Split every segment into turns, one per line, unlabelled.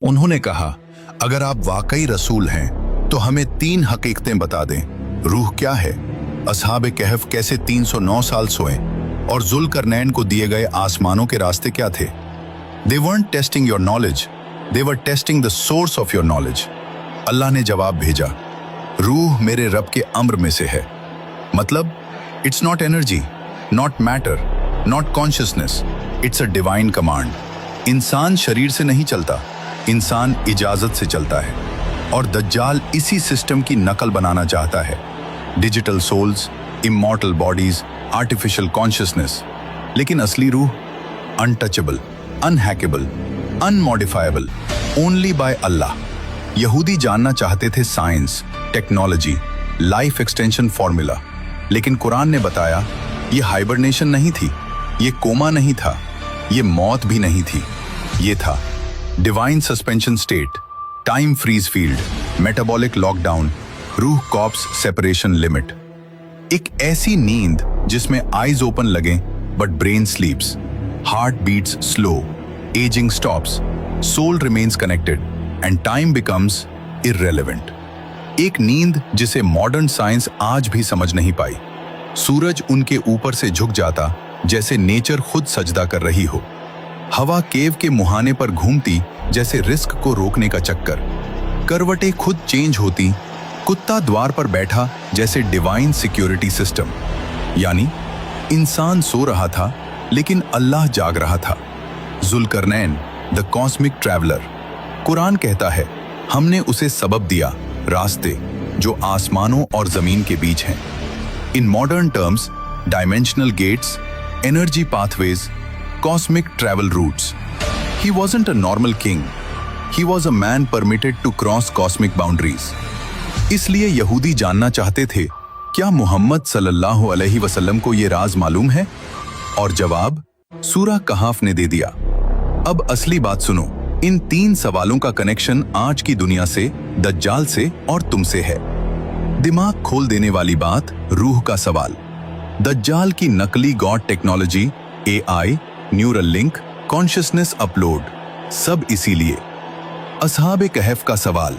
उन्होंने कहा, अगर आप वाकई रसूल हैं तो हमें 3 हकीकतें बता दें। रूह क्या है, असहाब कहफ कैसे 309 साल सोए, और जुल्करनैन को दिए गए आसमानों के रास्ते क्या थे। They weren't testing your knowledge, they were testing the source of your knowledge. अल्लाह ने जवाब भेजा, रूह मेरे रब के अम्र में से है। मतलब it's not energy, not matter, not consciousness, it's a divine command. इंसान शरीर से नहीं चलता, इंसान इजाजत से चलता है। और दज्जाल इसी सिस्टम की नकल बनाना चाहता है। Digital souls, immortal bodies, artificial consciousness. लेकिन असली रूह untouchable, unhackable, unmodifiable, only by अल्लाह। यहूदी जानना चाहते थे science, technology, life extension formula, लेकिन कुरान ने बताया ये हाइबरनेशन नहीं थी, ये कोमा नहीं था, ये मौत भी नहीं थी, ये था divine suspension state, time freeze field, metabolic lockdown, रूह कॉप्स सेपरेशन लिमिट। एक ऐसी नींद जिसमें आईज ओपन लगे but brain sleeps, heart beats slow, ageing stops, soul remains connected and time becomes irrelevant. एक नींद जिसे मॉडर्न साइंस आज भी समझ नहीं पाई। सूरज उनके ऊपर से झुक जाता जैसे नेचर खुद सजदा कर रही हो। हवा केव के मुहाने पर घूमती जैसे रिस्क को रोकने का चक्कर। करवटें खुद चेंज होती, कुत्ता द्वार पर बैठा जैसे डिवाइन सिक्योरिटी सिस्टम। यानी इंसान सो रहा था लेकिन अल्लाह जाग रहा था। जुल्करनैन द कॉस्मिक ट्रैवलर। कुरान कहता है हमने उसे सबब दिया, रास्ते जो आसमानों और जमीन के बीच हैं। In modern terms, dimensional gates, energy pathways, cosmic travel routes. He wasn't a normal king. He was a man permitted to cross cosmic boundaries. इसलिए यहूदी जानना चाहते थे, क्या मोहम्मद सल्लल्लाहु अलैहि वसल्लम को ये राज मालूम है? और जवाब सूरह कहफ ने दे दिया। अब असली बात सुनो। इन 3 सवालों का कनेक्शन आज की दुनिया से, दज्जाल से और तुमसे है। दिमाग खोल देने वाली बात, रूह का सवाल। दज्जाल की नकली god technology, AI, neural link, consciousness upload, सब इसीलिए। असहाबे कहफ का सवाल,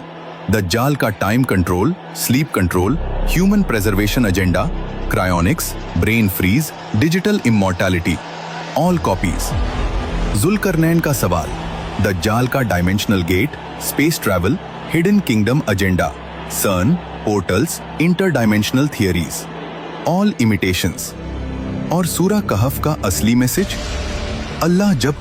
दज्जाल का time control, sleep control, human preservation agenda, cryonics, brain freeze, digital immortality, all copies. जुल्करनैन का सवाल, दज्जाल का dimensional gate, space travel, hidden kingdom agenda, CERN, portals, inter dimensional theories, all imitations. और सूरह कहफ का असली मैसेज, अल्लाह जब